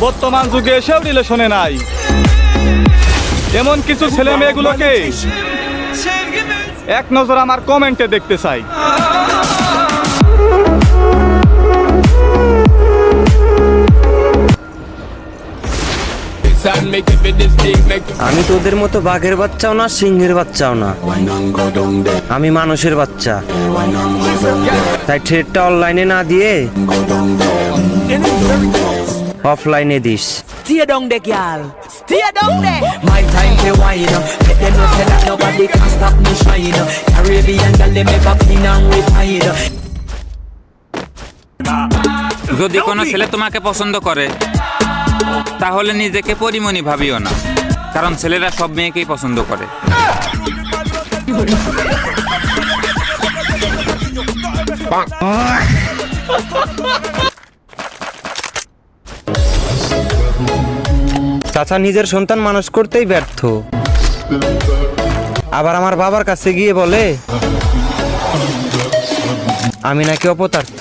বর্তমান যুগে এসেও রিলেশনে নাই। এমন কিছু ছেলে মেয়েগুলোকে এক নজর আমার কমেন্টে দেখতে চাই। আমি তোদের মতো বাঘের বাচ্চাও না, সিংহের বাচ্চাও না, আমি মানুষের বাচ্চা। তাই ট্রেডটা অনলাইনে না দিয়ে অফলাইনে this. Stay down there, girl. Stay down there. My time to wine up. Let them know say that nobody can stop me shine up. Caribbean girl, they make up clean and refine up. যদি কোনো ছেলে তোমাকে পছন্দ করে তাহলে নিজেকে পরিমণি ভাবিও না, কারণ ছেলেরা সব মেয়েকেই পছন্দ করে। চাচা নিজের সন্তান মানুষ করতেই ব্যর্থ, আবার আমার বাবার কাছে গিয়ে বলে আমি নাকি অপদার্থ।